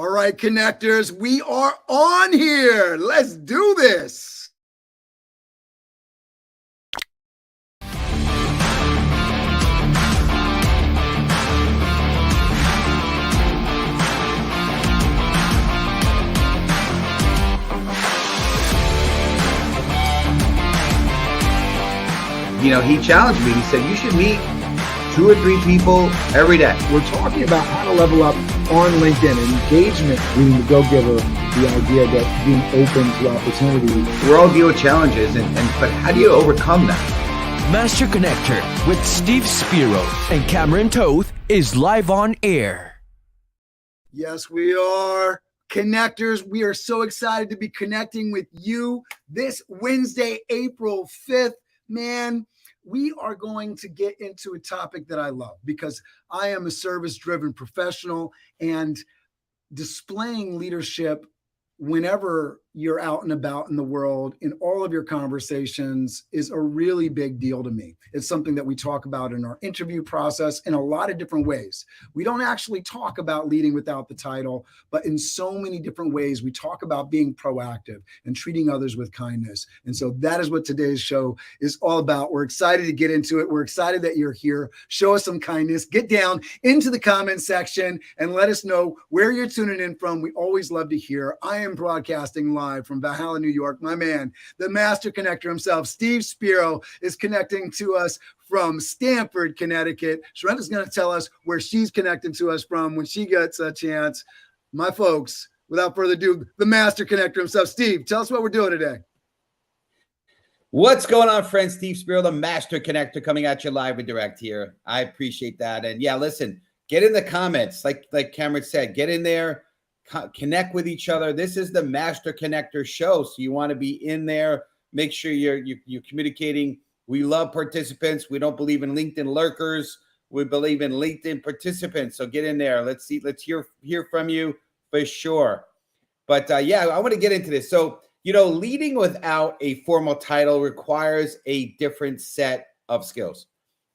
All right, connectors, we are on here. Let's do this. He challenged me. He said, you should meet 2 or 3 people every day. We're talking about how to level up on LinkedIn and engagement, being the go-giver, the idea that being open to opportunity. We all deal with challenges, but how do you overcome that? Master Connector with Steve Spiro and Cameron Toth is live on air. Yes, we are. Connectors, we are so excited to be connecting with you this Wednesday, April 5th. Man, we are going to get into a topic that I love because I am a service-driven professional, and displaying leadership whenever you're out and about in the world in all of your conversations is a really big deal to me. It's something that we talk about in our interview process in a lot of different ways. We don't actually talk about leading without the title, but in so many different ways, we talk about being proactive and treating others with kindness. And so that is what today's show is all about. We're excited to get into it. We're excited that you're here. Show us some kindness. Get down into the comment section and let us know where you're tuning in from. We always love to hear. I am broadcasting live from Valhalla, New York. My man, the master connector himself, Steve Spiro, is connecting to us from Stamford, Connecticut. Sharenta's going to tell us where she's connecting to us from when she gets a chance. My folks, without further ado, the master connector himself. Steve, tell us what we're doing today. What's going on, friends? Steve Spiro, the master connector, coming at you live and direct here. I appreciate that. And yeah, listen, get in the comments. Like Cameron said, get in there. Connect with each other. This is the Master Connector show, so you want to be in there. Make sure you're communicating. We love participants. We don't believe in LinkedIn lurkers. We believe in LinkedIn participants. So get in there. Let's hear from you for sure. But yeah, I want to get into this. So leading without a formal title requires a different set of skills.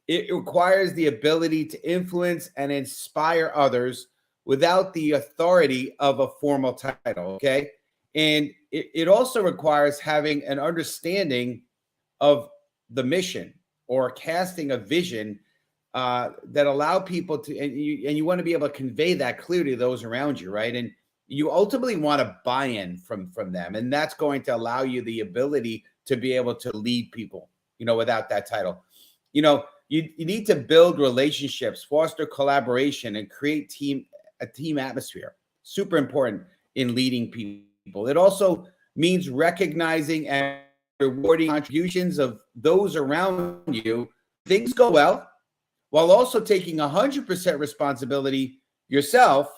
It requires the ability to influence and inspire others without the authority of a formal title, okay? And it also requires having an understanding of the mission or casting a vision that allow people to, and you want to be able to convey that clearly to those around you, right? And you ultimately want to buy-in from them, and that's going to allow you the ability to be able to lead people, without that title. You need to build relationships, foster collaboration, and create a team atmosphere. Super important in leading people. It also means recognizing and rewarding contributions of those around you. Things go well, while also taking 100% responsibility yourself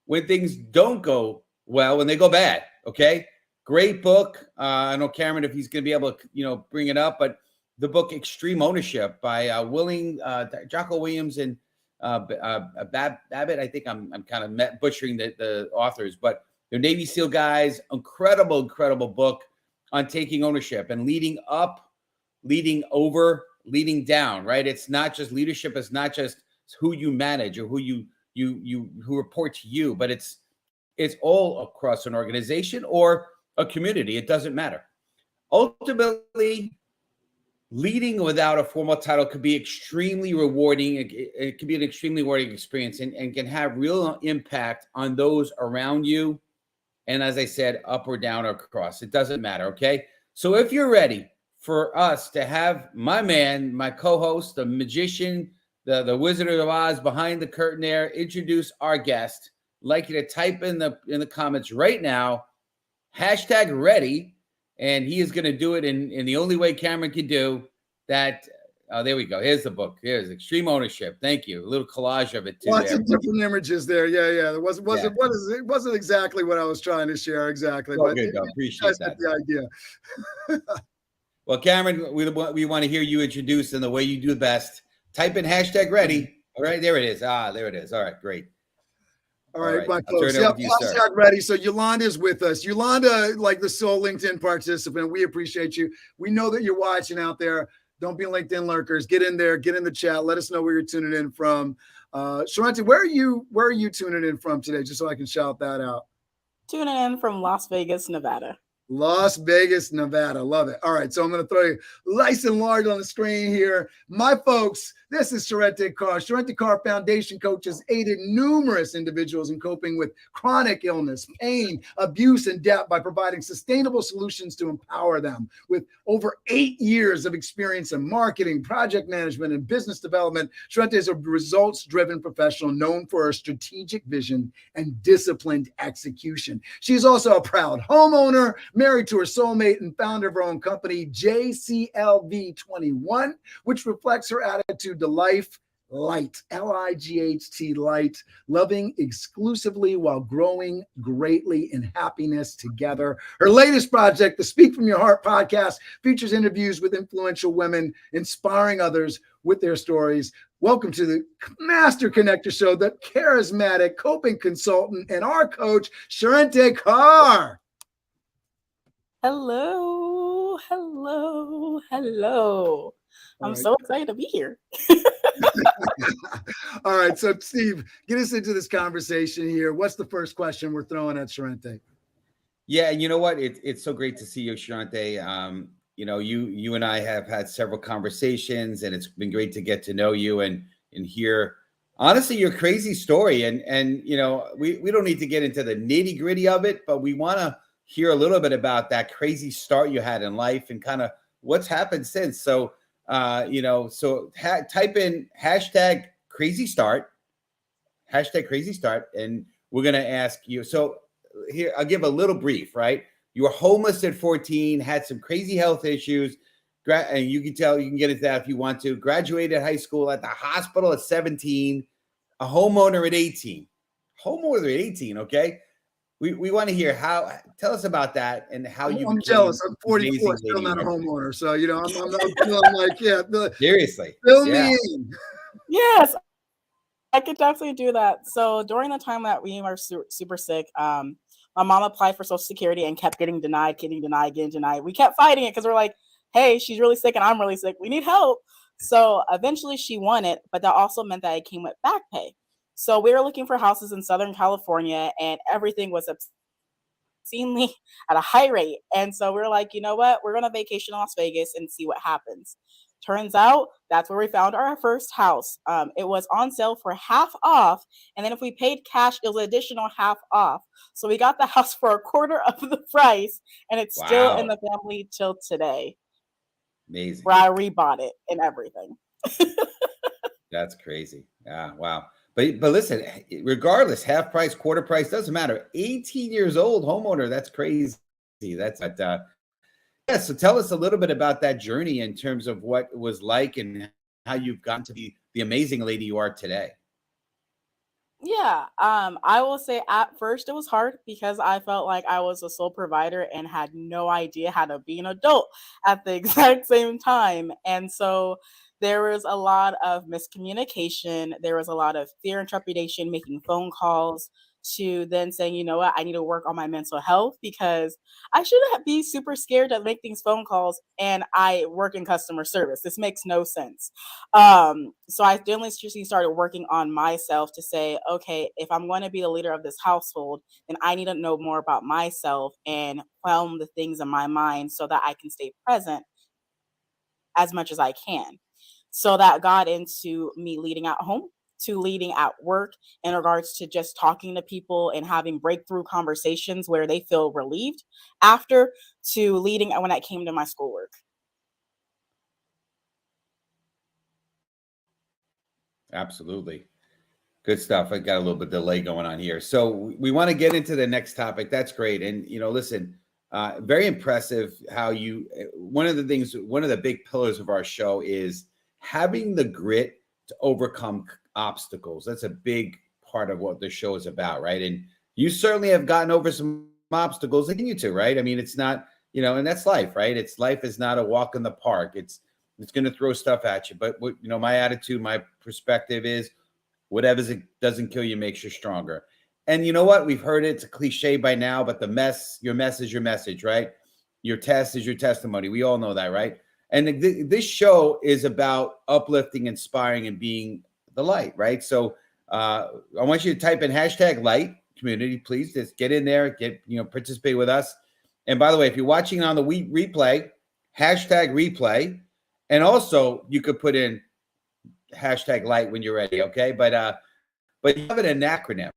when things don't go well, when they go bad. Okay. Great book. I know Cameron, if he's going to be able to, bring it up, but the book Extreme Ownership by Jocko Williams and Babbitt. I think I'm kind of butchering the authors, but they're Navy SEAL guys. Incredible book on taking ownership and leading up, leading over, leading down, right? It's not just leadership. It's not just who you manage or who who report to you, but it's all across an organization or a community. It doesn't matter. Ultimately, leading without a formal title could be extremely rewarding. It can be an extremely rewarding experience and can have real impact on those around you. And as I said, up or down or across, it doesn't matter. Okay. So if you're ready for us to have my man, my co-host, the magician, the Wizard of Oz behind the curtain there, introduce our guest, I'd like you to type in the comments right now, #ready. And he is going to do it in the only way Cameron can do that. Oh, there we go. Here's the book. Here's Extreme Ownership. Thank you. A little collage of it too. Lots of different images there. Yeah. It wasn't exactly what I was trying to share exactly, but good, appreciate that. The idea. Well, Cameron, we want to hear you introduce in the way you do best. Type in #ready. All right, there it is. There it is. All right, great. All right, my folks. Yeah, ready. So Yolanda's with us. Yolanda, like the sole LinkedIn participant, we appreciate you. We know that you're watching out there. Don't be LinkedIn lurkers. Get in there. Get in the chat. Let us know where you're tuning in from. Sharente, where are you tuning in from today? Just so I can shout that out. Tuning in from Las Vegas, Nevada. Las Vegas, Nevada. Love it. All right. So I'm going to throw you nice and large on the screen here. My folks, this is Sharente Carr. Sharente Carr Foundation Coach has aided numerous individuals in coping with chronic illness, pain, abuse, and debt by providing sustainable solutions to empower them. With over 8 years of experience in marketing, project management, and business development, Sharente is a results-driven professional known for her strategic vision and disciplined execution. She's also a proud homeowner, married to her soulmate, and founder of her own company, JCLV21, which reflects her attitude to life: light, Light, light, loving exclusively while growing greatly in happiness together. Her latest project, the Speak From Your Heart podcast, features interviews with influential women, inspiring others with their stories. Welcome to the Master Connector Show, the charismatic coping consultant and our coach, Sharente Carr. Hello. I'm so excited to be here. All right. So, Steve, get us into this conversation here. What's the first question we're throwing at Sharente? Yeah, you know what? It's so great to see you, Sharente. You and I have had several conversations, and it's been great to get to know you and hear, honestly, your crazy story. And we don't need to get into the nitty gritty of it, but we want to hear a little bit about that crazy start you had in life and kind of what's happened since. So, type in hashtag crazy start, and we're going to ask you. So here, I'll give a little brief, right? You were homeless at 14, had some crazy health issues, and you can get into that if you want to. Graduated high school at the hospital at 17, a homeowner at 18. Okay? We want to hear tell us about that and how you. I'm jealous. I'm 44, still not a homeowner. So, I'm feeling like, seriously. Fill me in. Yes, I could definitely do that. So during the time that we were super sick, my mom applied for Social Security and kept getting denied. We kept fighting it because we're like, hey, she's really sick and I'm really sick. We need help. So eventually she won it, but that also meant that it came with back pay. So we were looking for houses in Southern California and everything was obscenely at a high rate. And so we were like, you know what? We're going to vacation in Las Vegas and see what happens. Turns out that's where we found our first house. It was on sale for half off. And then if we paid cash, it was an additional half off. So we got the house for a quarter of the price and it's still in the family till today. Amazing. Where I rebought it and everything. That's crazy. Yeah. Wow. But listen, regardless, half price, quarter price, doesn't matter. 18 years old homeowner, that's crazy. That's so tell us a little bit about that journey in terms of what it was like and how you've gotten to be the amazing lady you are today. Yeah, I will say at first it was hard because I felt like I was a sole provider and had no idea how to be an adult at the exact same time. And so there was a lot of miscommunication. There was a lot of fear and trepidation, making phone calls to then saying, you know what, I need to work on my mental health because I shouldn't be super scared to make these phone calls and I work in customer service. This makes no sense. So I definitely started working on myself to say, okay, if I'm going to be the leader of this household, then I need to know more about myself and quell the things in my mind so that I can stay present as much as I can. So that got into me leading at home, to leading at work in regards to just talking to people and having breakthrough conversations where they feel relieved after, to leading when it came to my schoolwork. Absolutely. Good stuff. I got a little bit of delay going on here. So we want to get into the next topic. That's great. And, listen, very impressive how one of the big pillars of our show is having the grit to overcome obstacles. That's a big part of what the show is about, right? And you certainly have gotten over some obstacles, and you too, right? I mean, it's not, and that's life, right? Life is not a walk in the park. It's going to throw stuff at you. But my attitude, my perspective is whatever doesn't kill you makes you stronger. And you know what? We've heard it. It's a cliche by now, but your mess is your message, right? Your test is your testimony. We all know that, right? And this show is about uplifting, inspiring, and being the light, right? So I want you to type in hashtag light community, please. Just get in there, participate with us. And by the way, if you're watching on the replay, hashtag replay, and also you could put in hashtag light when you're ready. Okay, but you have an acronym,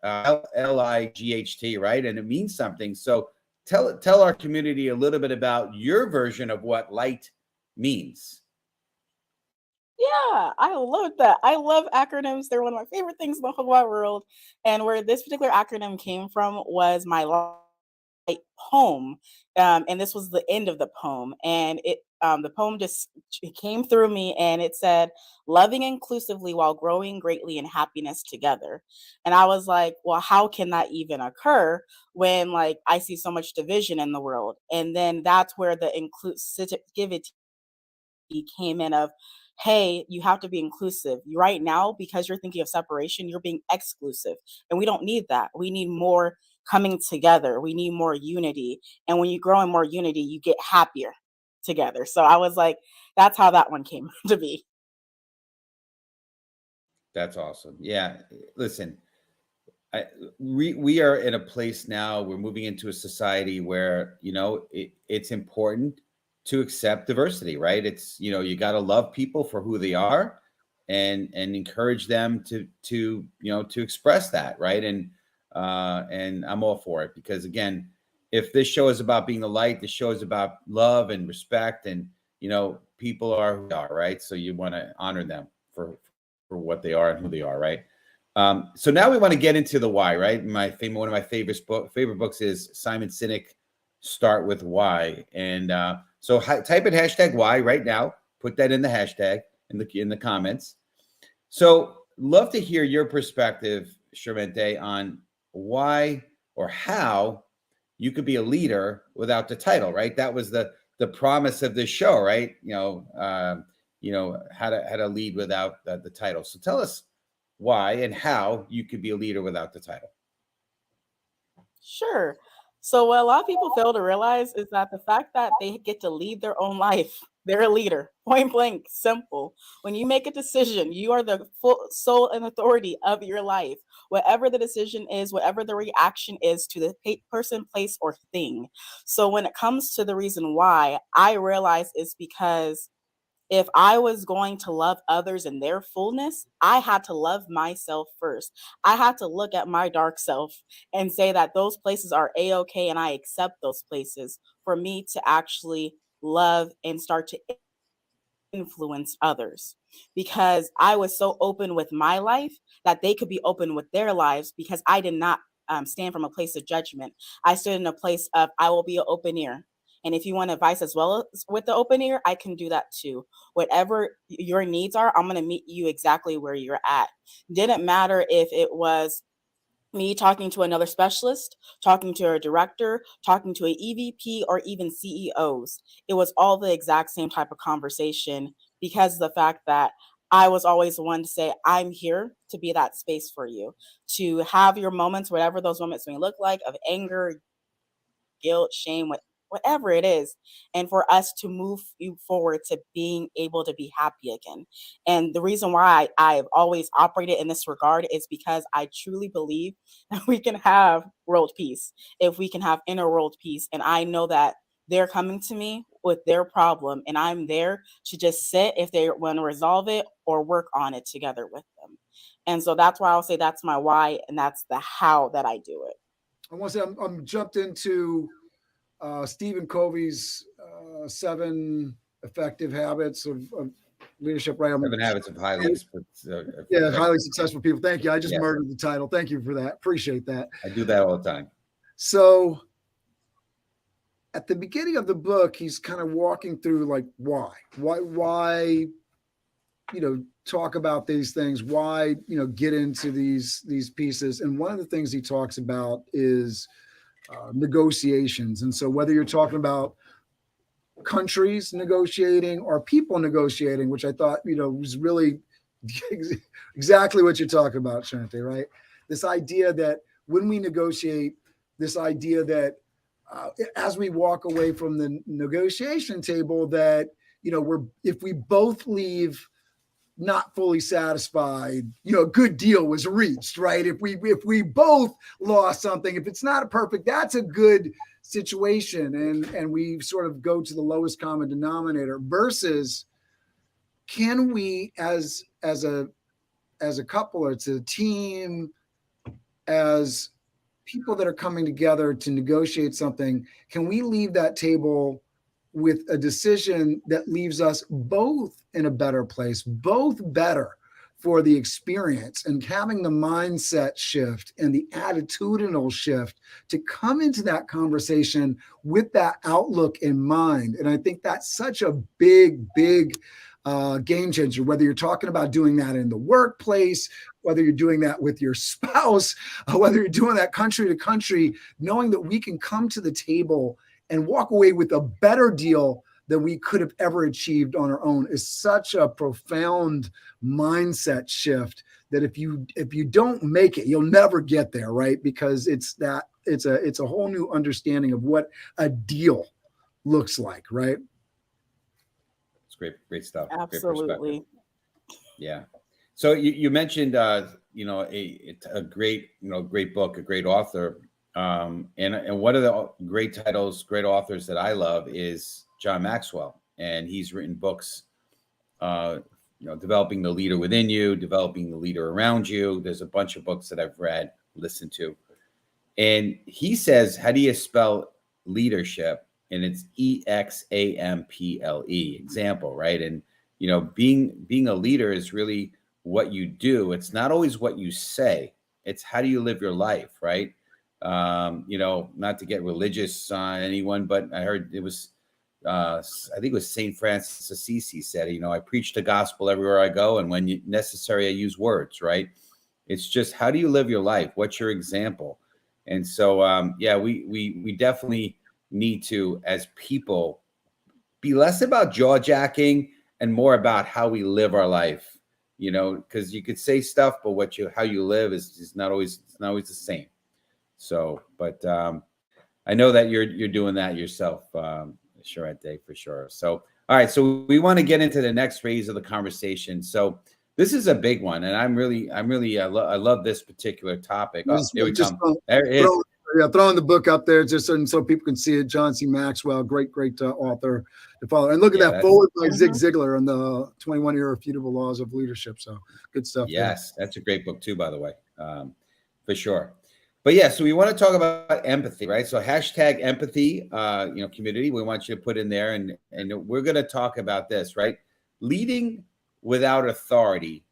LIGHT, right? And it means something. So tell our community a little bit about your version of what light means. Yeah, I love that. I love acronyms. They're one of my favorite things in the whole wide world. And where this particular acronym came from was my poem, and this was the end of the poem, and the poem just it came through me, and it said, "Loving inclusively while growing greatly in happiness together." And I was like, well, how can that even occur when like I see so much division in the world? And then that's where the inclusivity came in of, hey, you have to be inclusive. Right now, because you're thinking of separation, you're being exclusive. And we don't need that. We need more coming together. We need more unity. And when you grow in more unity, you get happier together. So I was like, that's how that one came to be. That's awesome. Yeah. Listen, we are in a place now, we're moving into a society where, it's important to accept diversity, right? It's, you got to love people for who they are and encourage them to express that. Right. And I'm all for it because again, if this show is about being the light, the show is about love and respect and, people are who they are, right? So you want to honor them for what they are and who they are. Right. So now we want to get into the why, right? One of my favorite books is Simon Sinek, Start with Why. And so type in hashtag why right now. Put that in the hashtag in the comments. So love to hear your perspective, Shermente, on why or how you could be a leader without the title, right? That was the promise of this show, right? How to lead without the title. So tell us why and how you could be a leader without the title. Sure. So what a lot of people fail to realize is that the fact that they get to lead their own life, they're a leader. Point blank, simple. When you make a decision, you are the full soul and authority of your life. Whatever the decision is, whatever the reaction is to the person, place, or thing. So when it comes to the reason why, I realize it's because if I was going to love others in their fullness, I had to love myself first. I had to look at my dark self and say that those places are a-okay and I accept those places for me to actually love and start to influence others, because I was so open with my life that they could be open with their lives, because I did not stand from a place of judgment. I stood in a place of, I will be an open ear. And if you want advice as well as with the open ear, I can do that too. Whatever your needs are, I'm going to meet you exactly where you're at. Didn't matter if it was me talking to another specialist, talking to a director, talking to an EVP, or even CEOs. It was all the exact same type of conversation, because of the fact that I was always the one to say, I'm here to be that space for you, to have your moments, whatever those moments may look like, of anger, guilt, shame, whatever it is, and for us to move you forward to being able to be happy again. And the reason why I've always operated in this regard is because I truly believe that we can have world peace if we can have inner world peace. And I know that they're coming to me with their problem, and I'm there to just sit if they want to resolve it or work on it together with them. And so that's why I'll say that's my why, and that's the how that I do it. I want to say I'm jumped into Stephen Covey's 7 effective habits of leadership. Right, 7 habits of highly highly successful people. Thank you. I just Yes. murdered the title. Thank you for that. Appreciate that. I do that all the time. So at the beginning of the book, he's kind of walking through like why talk about these things, why get into these pieces. And one of the things he talks about is negotiations. And so whether you're talking about countries negotiating or people negotiating, which I thought was really exactly what you're talking about, Sherente, right? This idea that when we negotiate, this idea that as we walk away from the negotiation table, that if we both leave not fully satisfied, a good deal was reached, right? If we both lost something, if it's not perfect, that's a good situation. And we sort of go to the lowest common denominator versus, can we as a couple, or it's a team, as people that are coming together to negotiate something, can we leave that table with a decision that leaves us both in a better place, both better for the experience, and having the mindset shift and the attitudinal shift to come into that conversation with that outlook in mind? And I think that's such a big game changer, whether you're talking about doing that in the workplace, whether you're doing that with your spouse, whether you're doing that country to country, knowing that we can come to the table and walk away with a better deal than we could have ever achieved on our own is such a profound mindset shift that if you don't make it, you'll never get there, right? Because it's a whole new understanding of what a deal looks like, right? It's great stuff. Absolutely. Yeah. So you mentioned a great book, a great author. And one of the great titles, great authors that I love is John Maxwell. And he's written books, developing the leader within you, developing the leader around you. There's a bunch of books that I've read, listened to. And he says, how do you spell leadership? And it's EXAMPLE, example, right? And, being a leader is really what you do. It's not always what you say. It's how do you live your life, right? Not to get religious on anyone, but I heard it was, I think it was St. Francis Assisi said, I preach the gospel everywhere I go. And when necessary, I use words, right? It's just, how do you live your life? What's your example? And so, we definitely need to, as people, be less about jaw jacking and more about how we live our life, because you could say stuff, but how you live is not always the same. So, but I know that you're doing that yourself, Charette Day, for sure. So, all right. So we want to get into the next phase of the conversation. So this is a big one, and I love this particular topic. Oh, here we come. There it is. Throwing the book up there just so people can see it. John C. Maxwell, great author to follow. And look at that forward by Zig Ziglar on the 21 Irrefutable Laws of Leadership. So good stuff. Yes, that's a great book too, by the way, for sure. But yeah, so we want to talk about empathy, right? So hashtag empathy, community. We want you to put in there, and we're going to talk about this, right? Leading without authority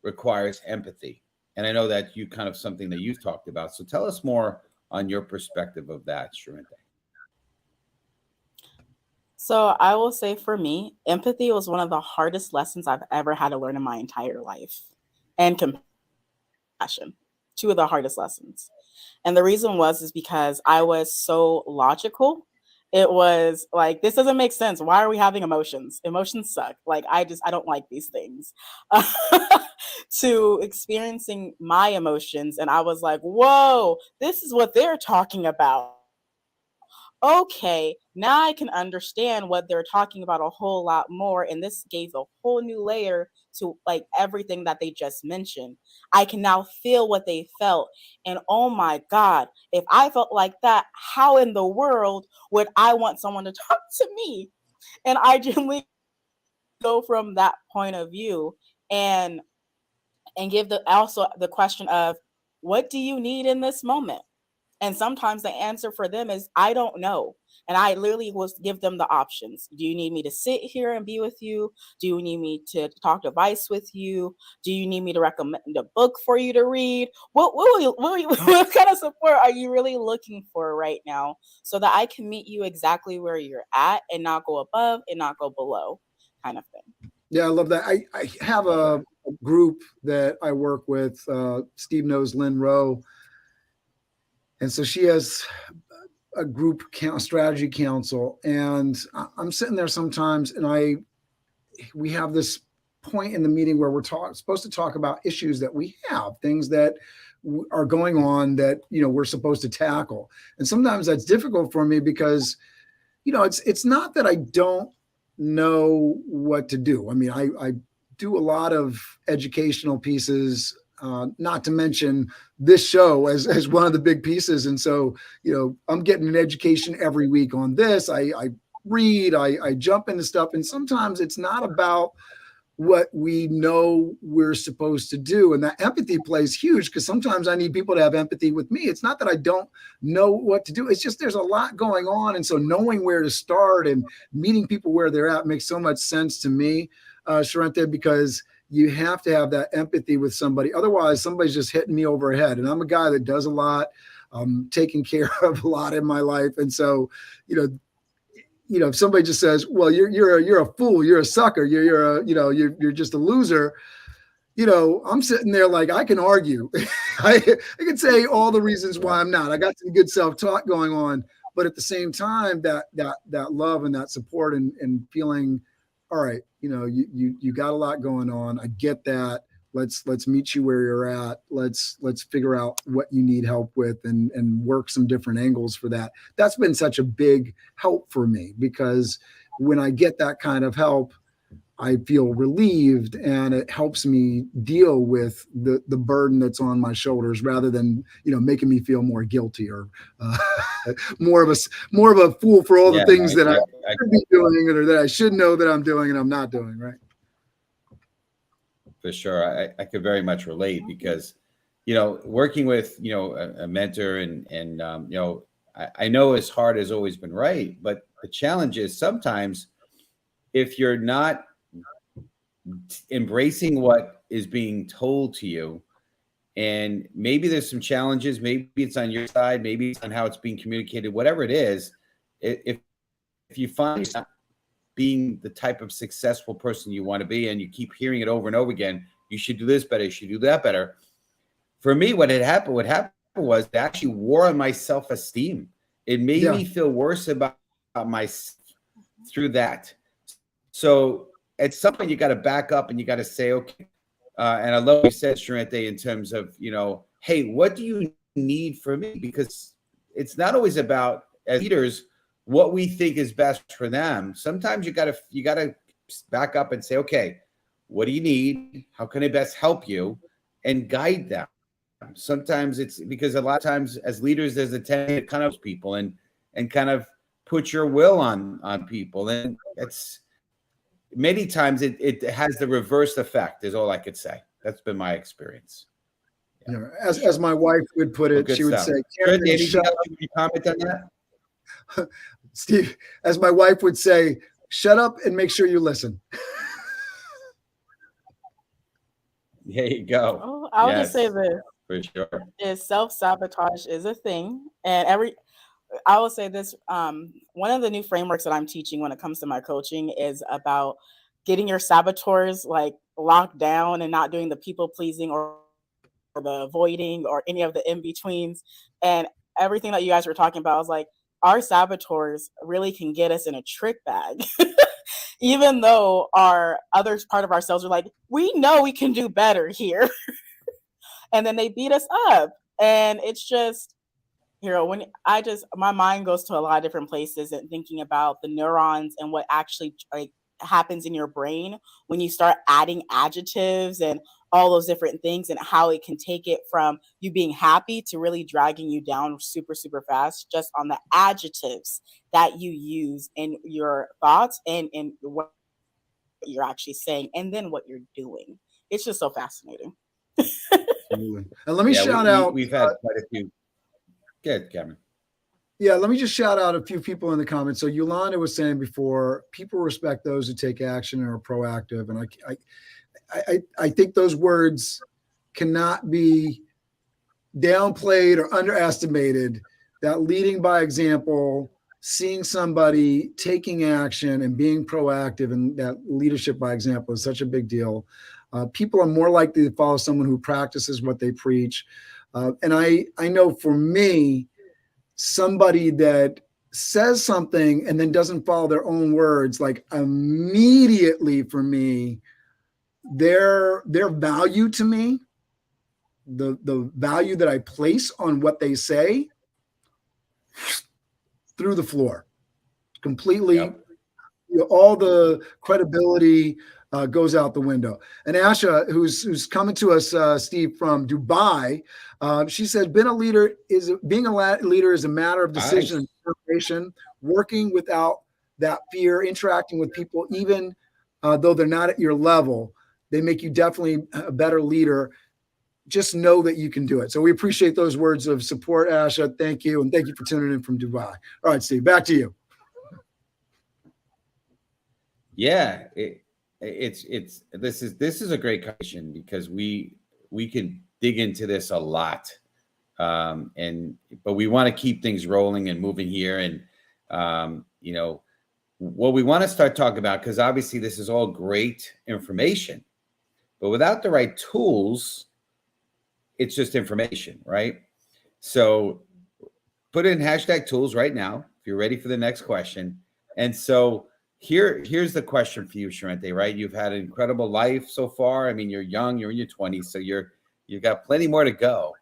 requires empathy, and I know that you kind of something that you've talked about. So tell us more on your perspective of that, Charette. So I will say, for me, empathy was one of the hardest lessons I've ever had to learn in my entire life, and compassion, two of the hardest lessons. And the reason is because I was so logical. It was like, this doesn't make sense. Why are we having emotions? Emotions suck. Like, I don't like these things. To experiencing my emotions. And I was like, whoa, this is what they're talking about. Okay, now I can understand what they're talking about a whole lot more. And this gave a whole new layer to like everything that they just mentioned. I can now feel what they felt. And oh my God, if I felt like that, how in the world would I want someone to talk to me? And I genuinely go from that point of view and give also the question of, what do you need in this moment? And sometimes the answer for them is, I don't know. And I literally will give them the options. Do you need me to sit here and be with you? Do you need me to talk advice with you? Do you need me to recommend a book for you to read? What kind of support are you really looking for right now, so that I can meet you exactly where you're at and not go above and not go below, kind of thing. Yeah, I love that. I have a group that I work with. Steve knows Lynn Rowe. And so she has a group strategy council, and I'm sitting there sometimes, and we have this point in the meeting where we're supposed to talk about issues that we have, things that are going on that, we're supposed to tackle. And sometimes that's difficult for me because, it's not that I don't know what to do. I mean, I do a lot of educational pieces, not to mention this show as one of the big pieces. And so, I'm getting an education every week on this. I read, I jump into stuff, and sometimes it's not about what we know we're supposed to do. And that empathy plays huge, because sometimes I need people to have empathy with me. It's not that I don't know what to do. It's just there's a lot going on. And so knowing where to start and meeting people where they're at makes so much sense to me, Sharente, because you have to have that empathy with somebody. Otherwise, somebody's just hitting me over the head. And I'm a guy that does a lot, taking care of a lot in my life. And so, if somebody just says, well, you're a fool, you're a sucker, you're just a loser, I'm sitting there like, I can argue. I can say all the reasons why I'm not. I got some good self-talk going on, but at the same time, that love and that support and feeling, all right, you got a lot going on. I get that. Let's meet you where you're at. Let's figure out what you need help with and work some different angles for that. That's been such a big help for me, because when I get that kind of help, I feel relieved, and it helps me deal with the burden that's on my shoulders, rather than making me feel more guilty or more of a fool for all the things that I should be doing, or that I should know that I'm doing and I'm not doing, right? For sure. I could very much relate, because, working with, a mentor and I know as hard has always been right, but the challenge is sometimes if you're not embracing what is being told to you, and maybe there's some challenges, maybe it's on your side, maybe it's on how it's being communicated, whatever it is, if you find yourself being the type of successful person you want to be, and you keep hearing it over and over again, you should do this better, you should do that better. For me, what happened was it actually wore on my self-esteem. It made me feel worse about myself through that. So at some point, you got to back up and you got to say, okay. And I love what you said, Sharente, in terms of, hey, what do you need from me? Because it's not always about, as leaders, what we think is best for them. Sometimes you gotta back up and say, okay, what do you need? How can I best help you? And guide them. Sometimes it's because a lot of times as leaders, there's a tendency to kind of people and kind of put your will on people. And it's many times it has the reverse effect, is all I could say. That's been my experience. Yeah. As my wife would put it, she would say, anything else you comment on that? Steve, as my wife would say, shut up and make sure you listen. There you go. Oh, I'll just say this. For sure. Is self-sabotage is a thing. And I will say this, one of the new frameworks that I'm teaching when it comes to my coaching is about getting your saboteurs like locked down and not doing the people pleasing or the avoiding or any of the in-betweens. And everything that you guys were talking about, I was like, our saboteurs really can get us in a trick bag. Even though our other part of ourselves are like, we know we can do better here. And then they beat us up. And it's just, when my mind goes to a lot of different places and thinking about the neurons and what actually happens in your brain when you start adding adjectives and all those different things, and how it can take it from you being happy to really dragging you down super, super fast, just on the adjectives that you use in your thoughts and in what you're actually saying, and then what you're doing. It's just so fascinating. And let me shout out. We've had quite a few. Good, Cameron. Yeah, let me just shout out a few people in the comments. So Yolanda was saying before, people respect those who take action and are proactive. And I think those words cannot be downplayed or underestimated, that leading by example, seeing somebody taking action and being proactive, and that leadership by example is such a big deal. People are more likely to follow someone who practices what they preach. And I know for me, somebody that says something and then doesn't follow their own words, like immediately for me, their value to me, the value that I place on what they say, through the floor completely. All the credibility goes out the window. And Asha, who's coming to us, Steve, from Dubai, she said, being a leader is a matter of decision and determination, working without that fear, interacting with people, even though they're not at your level. They make you definitely a better leader. Just know that you can do it. So we appreciate those words of support, Asha. Thank you. And thank you for tuning in from Dubai. All right, Steve, back to you. Yeah, this is a great question because we can dig into this a lot. But we want to keep things rolling and moving here. And, what we want to start talking about, because obviously this is all great information, but without the right tools, it's just information, right? So put in hashtag tools right now if you're ready for the next question. And so here's the question for you, Sharente, right? You've had an incredible life so far. I mean, you're young, you're in your 20s, so you've got plenty more to go.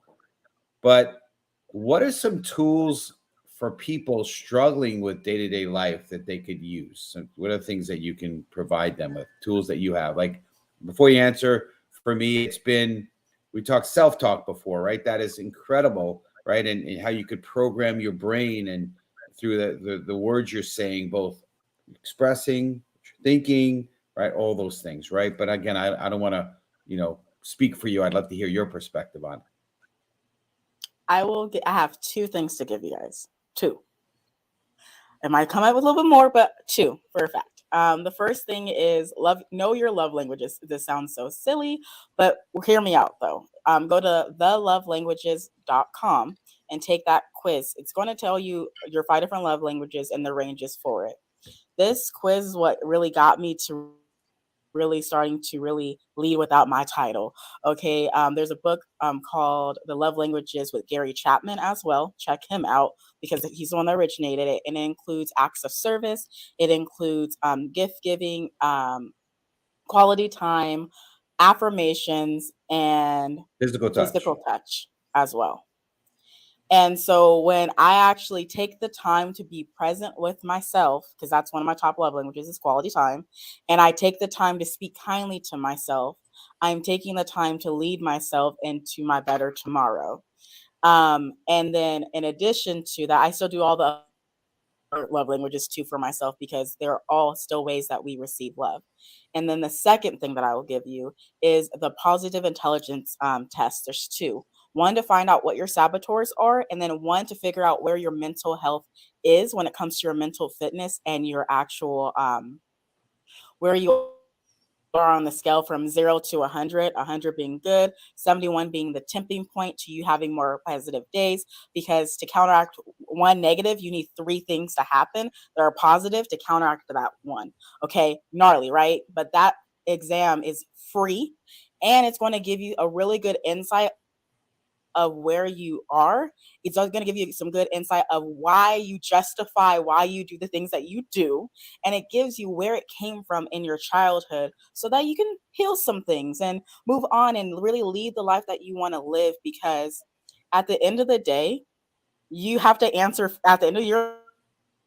But what are some tools for people struggling with day-to-day life that they could use? So what are things that you can provide them with, tools that you have? Like, before you answer, for me, we talked self-talk before, right? That is incredible, right? And how you could program your brain and through the words you're saying, both expressing, thinking, right? All those things, right? But again, I don't want to, speak for you. I'd love to hear your perspective on it. I have two things to give you guys. Two. It might come up with a little bit more, but two for a fact. The first thing is know your love languages. This sounds so silly, but hear me out though. Go to thelovelanguages.com and take that quiz. It's going to tell you your 5 different love languages and the ranges for it. This quiz is what really got me to really starting to really lead without my title. Okay. There's a book called The Love Languages with Gary Chapman as well. Check him out because he's the one that originated it. And it includes acts of service. It includes gift giving, quality time, affirmations, and Physical touch as well. And so when I actually take the time to be present with myself, because that's one of my top love languages is quality time, and I take the time to speak kindly to myself, I'm taking the time to lead myself into my better tomorrow. And then in addition to that, I still do all the love languages too for myself because they're all still ways that we receive love. And then the second thing that I will give you is the positive intelligence test. There's 2. One to find out what your saboteurs are, and then one to figure out where your mental health is when it comes to your mental fitness and your actual where you are on the scale from 0 to 100, 100 being good, 71 being the tipping point to you having more positive days. Because to counteract one negative, you need 3 things to happen that are positive to counteract that one. Okay, gnarly, right? But that exam is free, and it's going to give you a really good insight of where you are. It's going to give you some good insight of why you justify why you do the things that you do, and it gives you where it came from in your childhood so that you can heal some things and move on and really lead the life that you want to live. Because at the end of the day, you have to answer at the end of your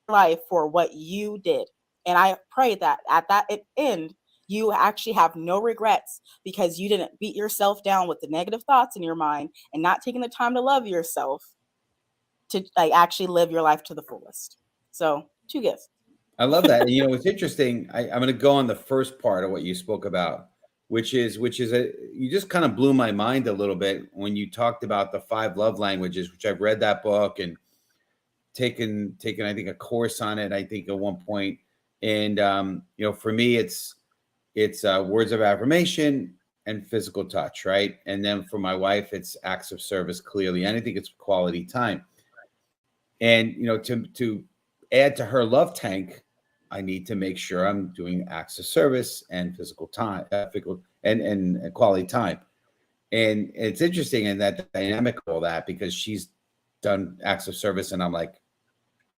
life for what you did. And I pray that at that end, you actually have no regrets because you didn't beat yourself down with the negative thoughts in your mind and not taking the time to love yourself to actually live your life to the fullest. So 2 gifts. I love that. And it's interesting. I'm going to go on the first part of what you spoke about, which is you just kind of blew my mind a little bit when you talked about the 5 love languages, which I've read that book and taken, I think, a course on it, I think at one point. And, for me, it's words of affirmation and physical touch, right? And then for my wife, it's acts of service, clearly. And I think it's quality time. And, to add to her love tank, I need to make sure I'm doing acts of service and physical time, and quality time. And it's interesting in that dynamic of all that, because she's done acts of service and I'm like,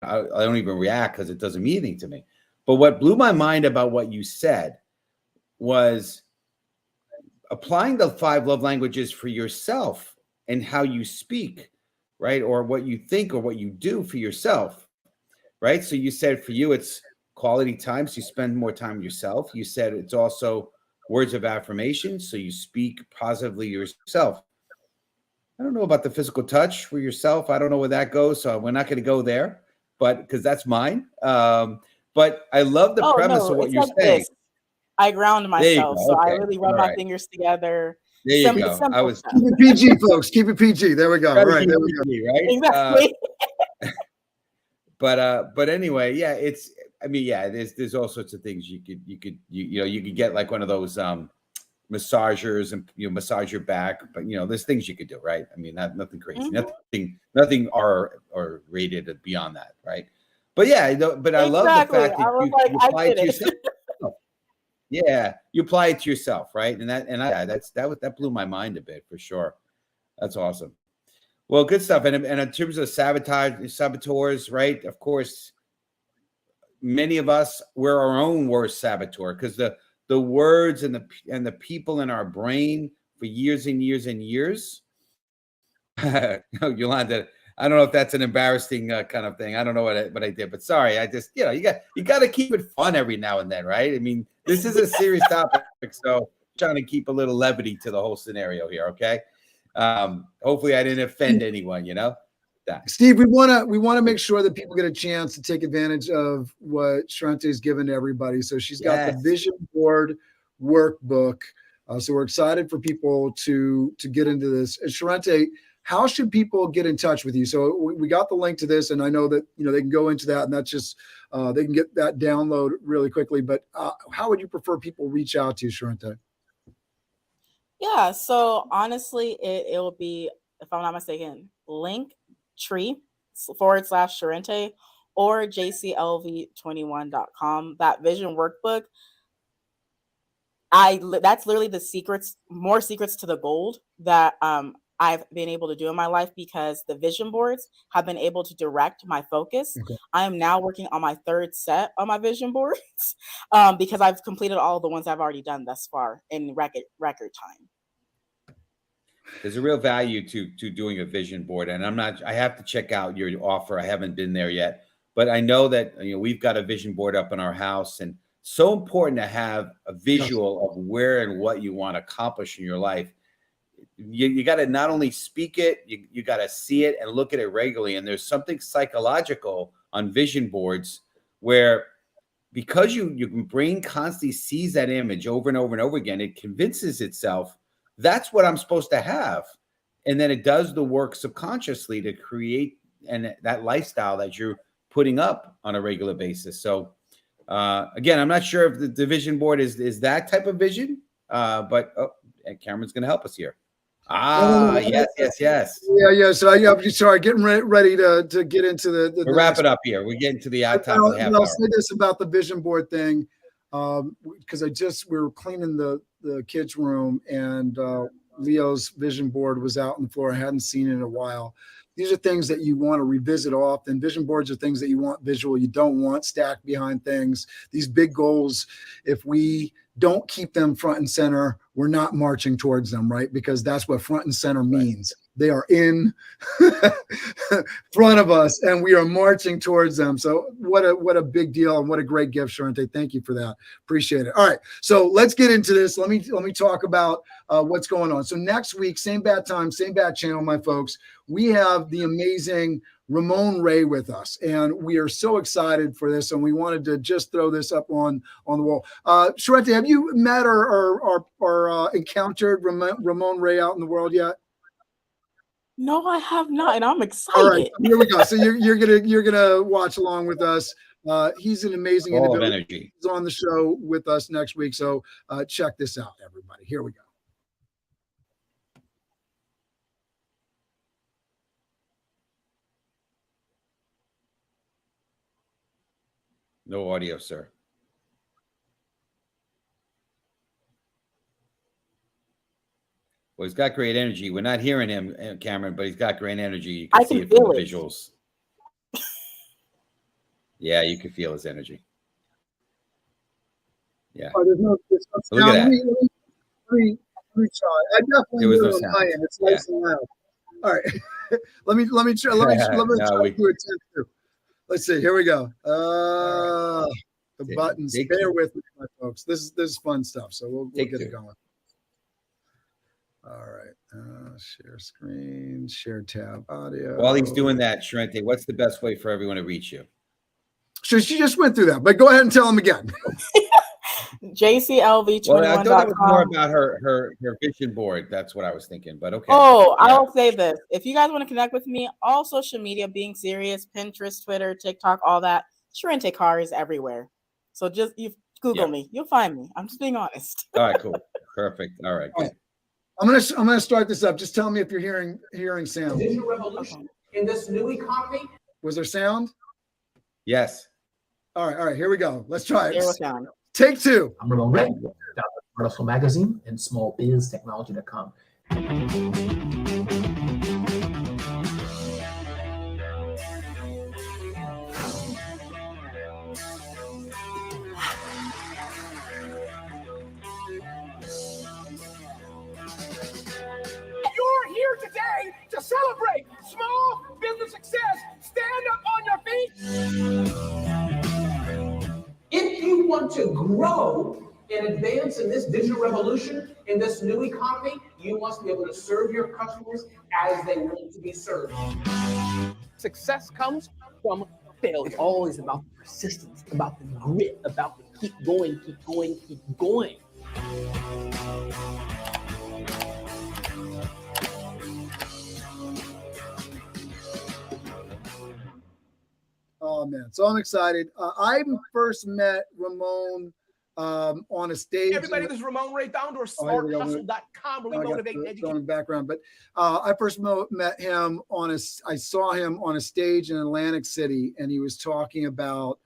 I don't even react because it doesn't mean anything to me. But what blew my mind about what you said was applying the 5 love languages for yourself and how you speak, right? Or what you think or what you do for yourself, right? So you said for you, it's quality time, so you spend more time with yourself. You said it's also words of affirmation, so you speak positively yourself. I don't know about the physical touch for yourself. I don't know where that goes, so we're not going to go there, but because that's mine. But I love the Oh premise no, of what it's you're like saying. this. I ground There you myself, go. so I Okay. really rub All my right. fingers together. There you It's go. I simple was stuff. Keep it PG, folks. Keep it PG. There we go. trying to Right. keep There we go. PG, right? Exactly. But anyway, yeah, I mean, yeah, there's all sorts of things you could get like one of those massagers and massage your back, but there's things you could do, right? I mean, nothing crazy, nothing R or rated beyond that, right? But yeah, but I love the Exactly. fact that I was you like, I apply it get to it. yourself. Yeah, you apply it to yourself, right? And that blew my mind a bit for sure. That's awesome. Well, good stuff. And in terms of saboteurs, right? Of course, many of us, we're our own worst saboteur, because the words and the people in our brain for years and years and years. Yolanda, I don't know if that's an embarrassing kind of thing. I don't know what I did, but sorry. I just, you got to keep it fun every now and then, right? I mean, this is a serious topic, so I'm trying to keep a little levity to the whole scenario here. Okay. Hopefully I didn't offend anyone, Steve, we want to make sure that people get a chance to take advantage of what Sharente's given to everybody. So she's got the vision board workbook. So we're excited for people to get into this. And Sharente, how should people get in touch with you? So we got the link to this, and I know that they can go into that, and that's just they can get that download really quickly. But how would you prefer people reach out to you, Sharente? Yeah, so honestly, it will be, if I'm not mistaken, Linktree/Sharente or jclv21.com. That vision workbook, that's literally more secrets to the gold that I've been able to do in my life, because the vision boards have been able to direct my focus. Okay. I am now working on my third set of my vision boards because I've completed all the ones I've already done thus far in record time. There's a real value to doing a vision board, and I have to check out your offer. I haven't been there yet, but I know that we've got a vision board up in our house, and so important to have a visual of where and what you want to accomplish in your life. You got to not only speak it, you got to see it and look at it regularly. And there's something psychological on vision boards where, because your brain constantly sees that image over and over and over again, it convinces itself that's what I'm supposed to have. And then it does the work subconsciously to create that lifestyle that you're putting up on a regular basis. So again, I'm not sure if the vision board is that type of vision, but Cameron's going to help us here. Yes. Yeah. So I'm sorry, getting ready to get into the we'll wrap it up here. We're getting to the top of the half hour. I'll say this about the vision board thing, because we were cleaning the kids' room, and Leo's vision board was out on the floor. I hadn't seen it in a while. These are things that you want to revisit often. Vision boards are things that you want visual. You don't want stacked behind things. These big goals, if we don't keep them front and center, we're not marching towards them, right? Because that's what front and center means. They are in front of us, and we are marching towards them. So what a big deal, and what a great gift, Sharente. Thank you for that. Appreciate it. All right, so let's get into this. Let me talk about what's going on. So next week, same bad time, same bad channel, my folks. We have the amazing Ramon Ray with us, and we are so excited for this, and we wanted to just throw this up on the wall. Sharente, have you met or encountered Ramon Ray out in the world yet? No, I have not, and I'm excited. All right, here we go. So you're gonna watch along with us. He's an amazing individual. Energy. He's on the show with us next week. So check this out, everybody. Here we go. No audio, sir. Well, he's got great energy. We're not hearing him, Cameron, but he's got great energy. You can see it from the visuals. Yeah, you can feel his energy. Yeah. Oh, there's no Look at that. Let me try. I definitely was do no on sound. my end. It's nice and loud. All right. let me try to do it too. Let's see. Here we go. the Yeah, buttons. take Bear two. with me, my folks. This is fun stuff. So we'll Take get two. it going. All right. Share screen, share tab audio. While he's doing that, Sharente, what's the best way for everyone to reach you? Sure, she just went through that, but go ahead and tell them again. JCLV21.com. Well, I thought that was more about her vision board. That's what I was thinking, but okay. Oh, Yeah. I'll say this. If you guys want to connect with me, all social media, being serious, Pinterest, Twitter, TikTok, all that, Sharente Carr is everywhere. So just you Google me. You'll find me. I'm just being honest. All right, cool. Perfect. All right, good. I'm gonna start this up. Just tell me if you're hearing sound. Digital revolution in this new economy. Was there sound? Yes. All right. Here we go. Let's try it. There was sound. Take two. I'm Ramon Ray, Artificial Magazine and smallbiztechnology.com. You're here today to celebrate small business success. Stand up on your feet. If you want to grow and advance in this digital revolution, in this new economy, you must be able to serve your customers as they want to be served. Success comes from failure. It's always about the persistence, about the grit, about the keep going, keep going, keep going. Oh man, so I'm excited. I first met Ramon on a stage. Everybody, this is Ramon Ray, founder of here we go. smarthustle.com, where we I got motivate and the educate. phone in the background, but I first met him I saw him on a stage in Atlantic City, and he was talking about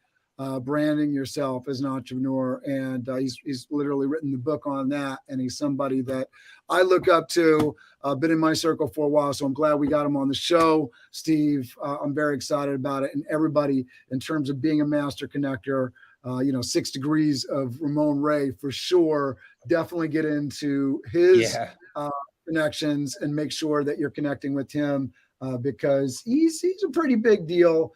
branding yourself as an entrepreneur, and he's literally written the book on that, and he's somebody that I look up to. Been in my circle for a while, so I'm glad we got him on the show. Steve, I'm very excited about it, and everybody, in terms of being a master connector, 6 degrees of Ramon Ray for sure. Definitely get into his connections and make sure that you're connecting with him because he's a pretty big deal.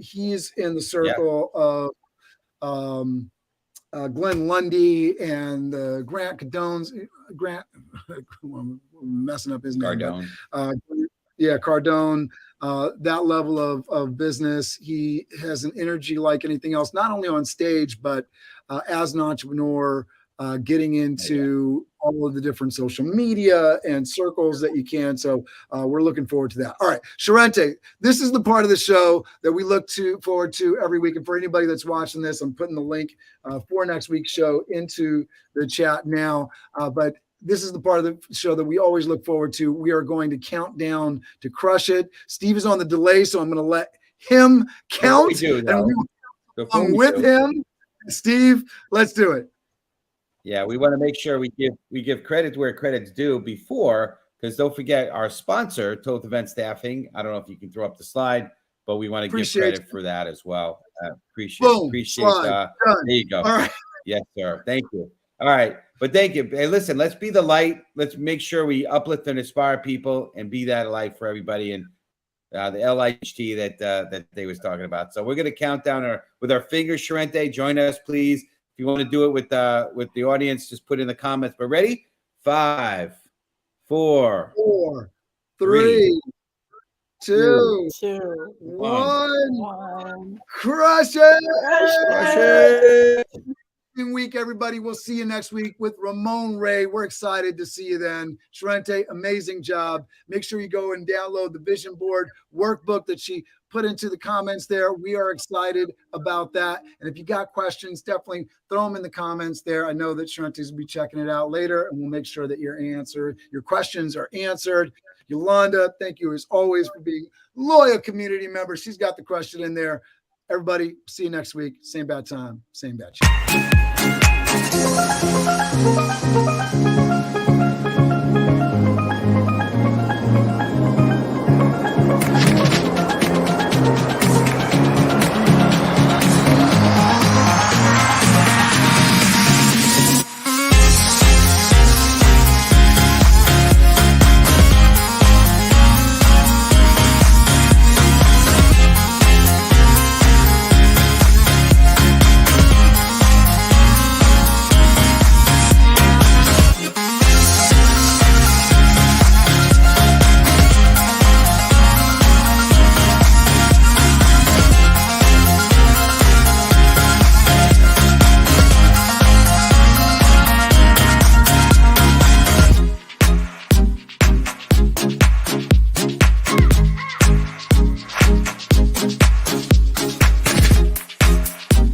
He's in the circle of Glenn Lundy and Grant Cardone's. I'm messing up his name. Cardone. Cardone. That level of business. He has an energy like anything else, not only on stage, but as an entrepreneur, getting into all of the different social media and circles that you can. So we're looking forward to that. All right, Sharente, this is the part of the show that we look forward to every week. And for anybody that's watching this, I'm putting the link for next week's show into the chat now. But this is the part of the show that we always look forward to. We are going to count down to crush it. Steve is on the delay, so I'm going to let him count. And we will come with him. Steve, let's do it. Yeah, we want to make sure we give credit where credit's due before, because don't forget our sponsor, Toth Event Staffing. I don't know if you can throw up the slide, but we want to give credit for that as well. Appreciate. There you go. All right. Yes, sir. Thank you. All right, but thank you. Hey, listen, let's be the light. Let's make sure we uplift and inspire people and be that light for everybody. And the LIHT that they was talking about. So we're going to count down with our fingers. Sharente, join us, please. If you want to do it with the audience, just put in the comments. But ready? 5, 4, 3, 2, 1. Crush it! Crush it! Week, everybody. We'll see you next week with Ramon Ray. We're excited to see you then. Sharente, amazing job. Make sure you go and download the vision board workbook that she put into the comments there. We are excited about that. And if you got questions, definitely throw them in the comments there. I know that Sharente's will be checking it out later, and we'll make sure that your questions are answered. Yolanda, thank you as always for being loyal community member. She's got the question in there. Everybody, see you next week. Same bad time, same bad channel.